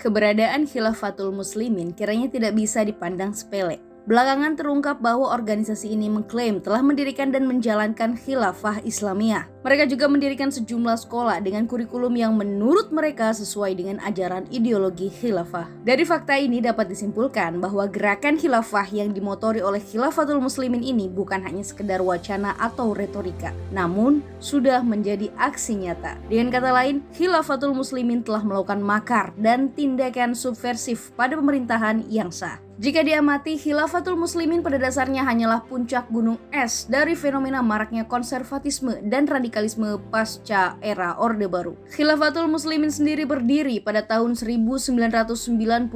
Keberadaan Khilafatul Muslimin kiranya tidak bisa dipandang sepele. Belakangan terungkap bahwa organisasi ini mengklaim telah mendirikan dan menjalankan khilafah Islamiyah. Mereka juga mendirikan sejumlah sekolah dengan kurikulum yang menurut mereka sesuai dengan ajaran ideologi khilafah. Dari fakta ini dapat disimpulkan bahwa gerakan khilafah yang dimotori oleh Khilafatul Muslimin ini bukan hanya sekedar wacana atau retorika, namun sudah menjadi aksi nyata. Dengan kata lain, Khilafatul Muslimin telah melakukan makar dan tindakan subversif pada pemerintahan yang sah. Jika diamati, Khilafatul Muslimin pada dasarnya hanyalah puncak gunung es dari fenomena maraknya konservatisme dan radikalisme pasca era Orde Baru. Khilafatul Muslimin sendiri berdiri pada tahun 1997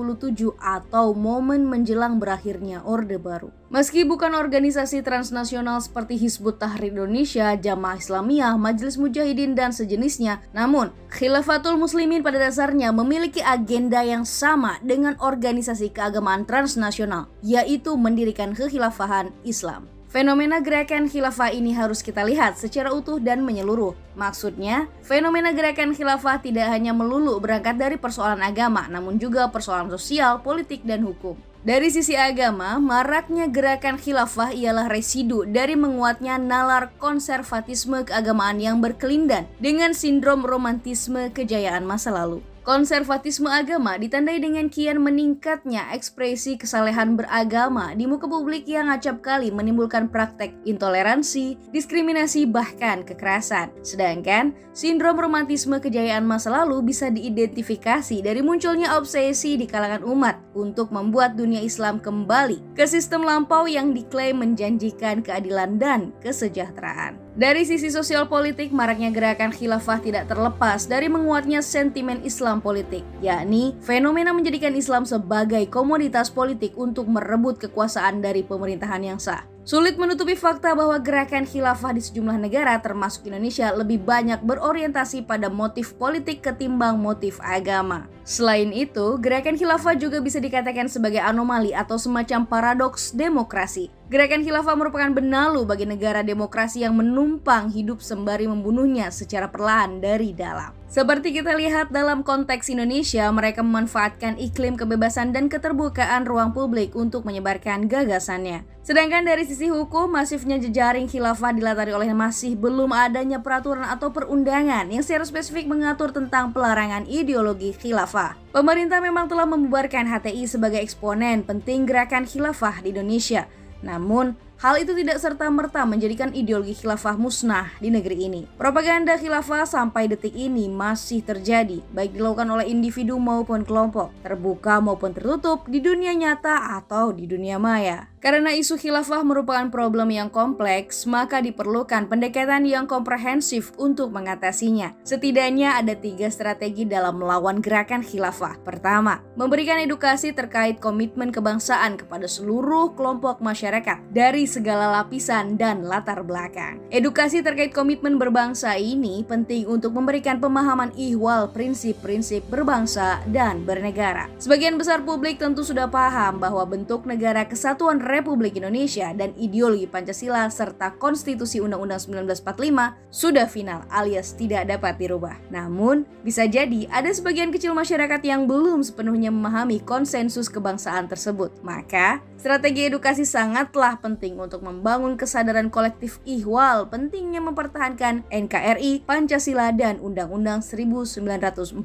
atau momen menjelang berakhirnya Orde Baru. Meski bukan organisasi transnasional seperti Hizbut Tahrir Indonesia, Jamaah Islamiyah, Majelis Mujahidin, dan sejenisnya, namun Khilafatul Muslimin pada dasarnya memiliki agenda yang sama dengan organisasi keagamaan transnasional, yaitu mendirikan kekhilafahan Islam. Fenomena gerakan khilafah ini harus kita lihat secara utuh dan menyeluruh. Maksudnya, fenomena gerakan khilafah tidak hanya melulu berangkat dari persoalan agama, namun juga persoalan sosial, politik, dan hukum. Dari sisi agama, maraknya gerakan khilafah ialah residu dari menguatnya nalar konservatisme keagamaan yang berkelindan dengan sindrom romantisme kejayaan masa lalu. Konservatisme agama ditandai dengan kian meningkatnya ekspresi kesalehan beragama di muka publik yang acap kali menimbulkan praktek intoleransi, diskriminasi, bahkan kekerasan. Sedangkan sindrom romantisme kejayaan masa lalu bisa diidentifikasi dari munculnya obsesi di kalangan umat untuk membuat dunia Islam kembali ke sistem lampau yang diklaim menjanjikan keadilan dan kesejahteraan. Dari sisi sosial politik, maraknya gerakan khilafah tidak terlepas dari menguatnya sentimen Islam politik, yakni fenomena menjadikan Islam sebagai komoditas politik untuk merebut kekuasaan dari pemerintahan yang sah. Sulit menutupi fakta bahwa gerakan khilafah di sejumlah negara termasuk Indonesia lebih banyak berorientasi pada motif politik ketimbang motif agama. Selain itu, gerakan khilafah juga bisa dikatakan sebagai anomali atau semacam paradoks demokrasi. Gerakan khilafah merupakan benalu bagi negara demokrasi yang menumpang hidup sembari membunuhnya secara perlahan dari dalam. Seperti kita lihat dalam konteks Indonesia, mereka memanfaatkan iklim kebebasan dan keterbukaan ruang publik untuk menyebarkan gagasannya. Sedangkan dari sisi hukum, masifnya jejaring khilafah dilatari oleh masih belum adanya peraturan atau perundangan yang secara spesifik mengatur tentang pelarangan ideologi khilafah. Pemerintah memang telah membubarkan HTI sebagai eksponen penting gerakan khilafah di Indonesia. Namun, hal itu tidak serta-merta menjadikan ideologi khilafah musnah di negeri ini. Propaganda khilafah sampai detik ini masih terjadi, baik dilakukan oleh individu maupun kelompok, terbuka maupun tertutup, di dunia nyata atau di dunia maya. Karena isu khilafah merupakan problem yang kompleks, maka diperlukan pendekatan yang komprehensif untuk mengatasinya. Setidaknya ada 3 strategi dalam melawan gerakan khilafah. Pertama, memberikan edukasi terkait komitmen kebangsaan kepada seluruh kelompok masyarakat dari segala lapisan dan latar belakang. Edukasi terkait komitmen berbangsa ini penting untuk memberikan pemahaman ihwal prinsip-prinsip berbangsa dan bernegara. Sebagian besar publik tentu sudah paham bahwa bentuk negara kesatuan Republik Indonesia dan ideologi Pancasila serta Konstitusi Undang-Undang 1945 sudah final alias tidak dapat dirubah. Namun, bisa jadi ada sebagian kecil masyarakat yang belum sepenuhnya memahami konsensus kebangsaan tersebut. Maka, strategi edukasi sangatlah penting untuk membangun kesadaran kolektif ihwal pentingnya mempertahankan NKRI, Pancasila, dan Undang-Undang 1945.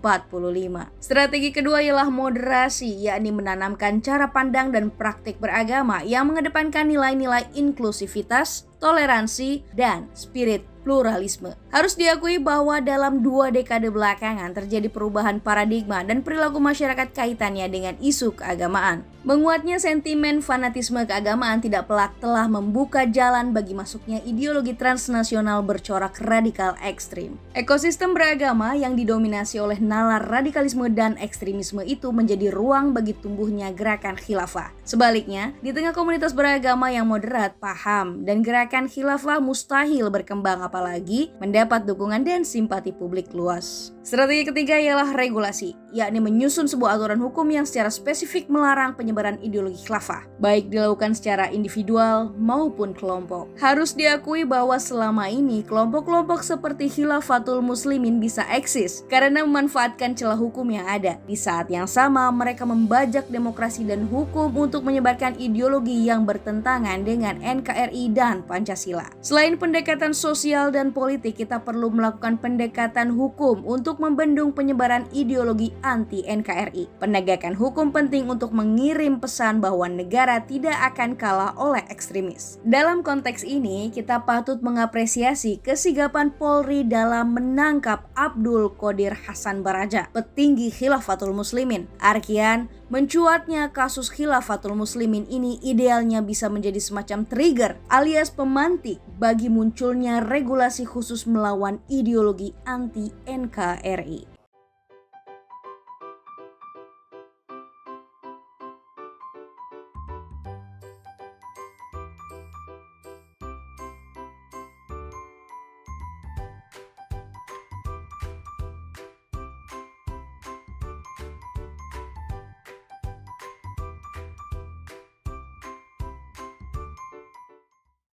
Strategi kedua ialah moderasi, yakni menanamkan cara pandang dan praktik beragama yang mengedepankan nilai-nilai inklusivitas, toleransi, dan spirit pluralisme. Harus diakui bahwa dalam 2 dekade belakangan terjadi perubahan paradigma dan perilaku masyarakat kaitannya dengan isu keagamaan. Menguatnya sentimen fanatisme keagamaan tidak pelak telah membuka jalan bagi masuknya ideologi transnasional bercorak radikal ekstrim. Ekosistem beragama yang didominasi oleh nalar radikalisme dan ekstremisme itu menjadi ruang bagi tumbuhnya gerakan khilafah. Sebaliknya, di tengah komunitas beragama yang moderat, paham, dan gerakan khilafah mustahil berkembang apalagi mendapat dukungan dan simpati publik luas. Strategi ketiga ialah regulasi. yakni menyusun sebuah aturan hukum yang secara spesifik melarang penyebaran ideologi khilafah, baik dilakukan secara individual maupun kelompok. Harus diakui bahwa selama ini kelompok-kelompok seperti Khilafatul Muslimin bisa eksis karena memanfaatkan celah hukum yang ada. Di saat yang sama, mereka membajak demokrasi dan hukum untuk menyebarkan ideologi yang bertentangan dengan NKRI dan Pancasila. Selain pendekatan sosial dan politik, kita perlu melakukan pendekatan hukum untuk membendung penyebaran ideologi anti-NKRI. Penegakan hukum penting untuk mengirim pesan bahwa negara tidak akan kalah oleh ekstremis. Dalam konteks ini, kita patut mengapresiasi kesigapan Polri dalam menangkap Abdul Qodir Hasan Baraja, petinggi Khilafatul Muslimin. Arkian, mencuatnya kasus Khilafatul Muslimin ini idealnya bisa menjadi semacam trigger alias pemantik bagi munculnya regulasi khusus melawan ideologi anti-NKRI.